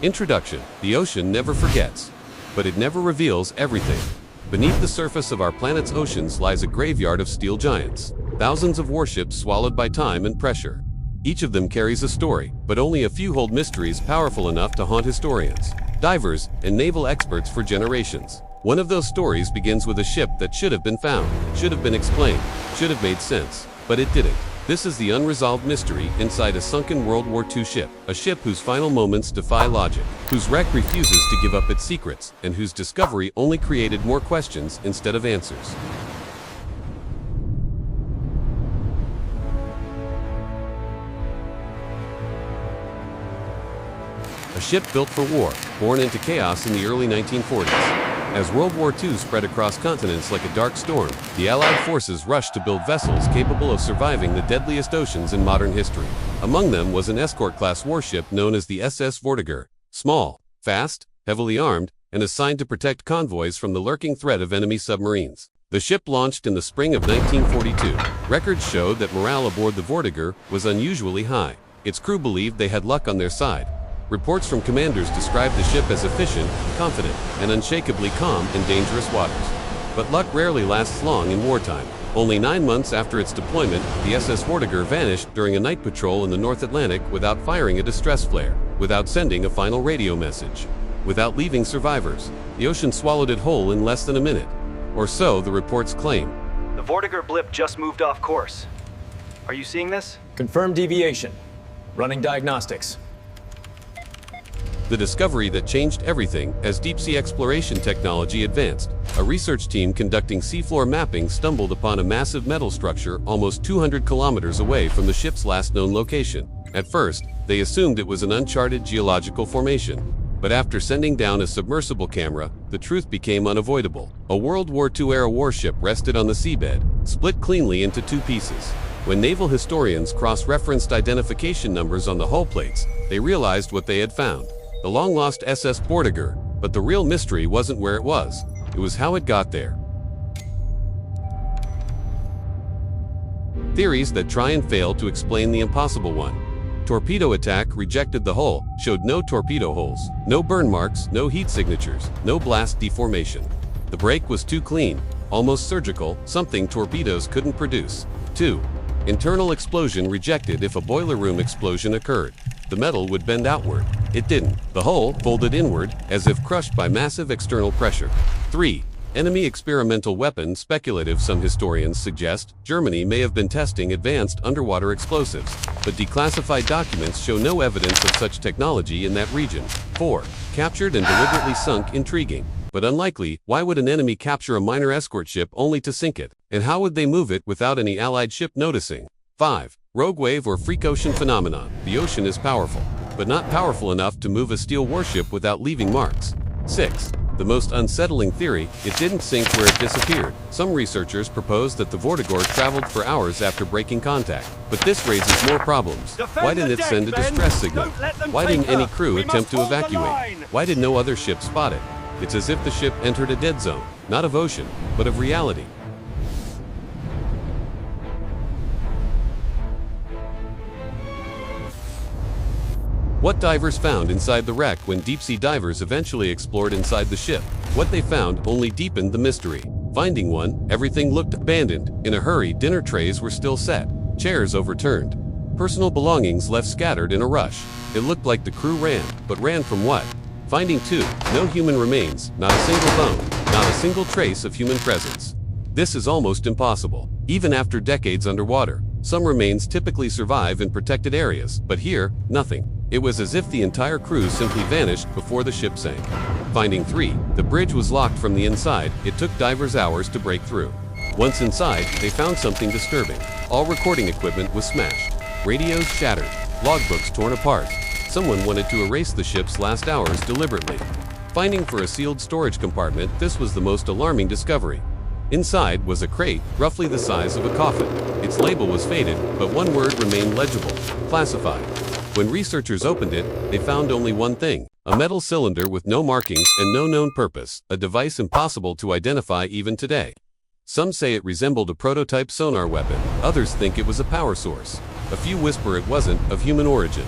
Introduction. The ocean never forgets. But it never reveals everything. Beneath the surface of our planet's oceans lies a graveyard of steel giants. Thousands of warships swallowed by time and pressure. Each of them carries a story, but only a few hold mysteries powerful enough to haunt historians, divers, and naval experts for generations. One of those stories begins with a ship that should have been found, should have been explained, should have made sense, but it didn't. This is the unresolved mystery inside a sunken World War II ship, a ship whose final moments defy logic, whose wreck refuses to give up its secrets, and whose discovery only created more questions instead of answers. A ship built for war, born into chaos in the early 1940s. As World War II spread across continents like a dark storm, the Allied forces rushed to build vessels capable of surviving the deadliest oceans in modern history. Among them was an escort-class warship known as the SS Vortiger, small, fast, heavily armed, and assigned to protect convoys from the lurking threat of enemy submarines. The ship launched in the spring of 1942. Records showed that morale aboard the Vortiger was unusually high. Its crew believed they had luck on their side. Reports from commanders described the ship as efficient, confident, and unshakably calm in dangerous waters. But luck rarely lasts long in wartime. Only 9 months after its deployment, the SS Vortiger vanished during a night patrol in the North Atlantic without firing a distress flare, without sending a final radio message, without leaving survivors. The ocean swallowed it whole in less than a minute. Or so the reports claim. The Vortiger blip just moved off course. Are you seeing this? Confirmed deviation. Running diagnostics. The discovery that changed everything as deep-sea exploration technology advanced. A research team conducting seafloor mapping stumbled upon a massive metal structure almost 200 kilometers away from the ship's last known location. At first, they assumed it was an uncharted geological formation. But after sending down a submersible camera, the truth became unavoidable. A World War II-era warship rested on the seabed, split cleanly into two pieces. When naval historians cross-referenced identification numbers on the hull plates, they realized what they had found. The long-lost SS Vortiger, but the real mystery wasn't where it was how it got there. Theories that try and fail to explain the impossible one. Torpedo attack rejected the hull, showed no torpedo holes, no burn marks, no heat signatures, no blast deformation. The break was too clean, almost surgical, something torpedoes couldn't produce. 2. Internal explosion rejected. If a boiler room explosion occurred, the metal would bend outward. It didn't. The hull folded inward, as if crushed by massive external pressure. 3. Enemy experimental weapon. Speculative. Some historians suggest Germany may have been testing advanced underwater explosives, but declassified documents show no evidence of such technology in that region. 4. Captured and deliberately sunk. Intriguing, but unlikely. Why would an enemy capture a minor escort ship only to sink it? And how would they move it without any Allied ship noticing? 5. Rogue wave or freak ocean phenomenon. The ocean is powerful, but not powerful enough to move a steel warship without leaving marks. 6. The most unsettling theory, it didn't sink where it disappeared. Some researchers propose that the Vortiger traveled for hours after breaking contact, but this raises more problems. Why didn't it send a distress signal? Why didn't any crew attempt to evacuate? Why did no other ship spot it? It's as if the ship entered a dead zone, not of ocean, but of reality. What divers found inside the wreck. When deep-sea divers eventually explored inside the ship, what they found only deepened the mystery. Finding one, everything looked abandoned. In a hurry, dinner trays were still set, chairs overturned, personal belongings left scattered in a rush. It looked like the crew ran, but ran from what? Finding 2, no human remains, not a single bone, not a single trace of human presence. This is almost impossible. Even after decades underwater, some remains typically survive in protected areas, but here, nothing. It was as if the entire crew simply vanished before the ship sank. Finding 3, the bridge was locked from the inside. It took divers hours to break through. Once inside, they found something disturbing. All recording equipment was smashed, radios shattered, logbooks torn apart. Someone wanted to erase the ship's last hours deliberately. Finding for a sealed storage compartment. This was the most alarming discovery. Inside was a crate, roughly the size of a coffin. Its label was faded, but one word remained legible: classified. When researchers opened it, they found only one thing: a metal cylinder with no markings and no known purpose, a device impossible to identify even today. Some say it resembled a prototype sonar weapon, others think it was a power source. A few whisper it wasn't of human origin.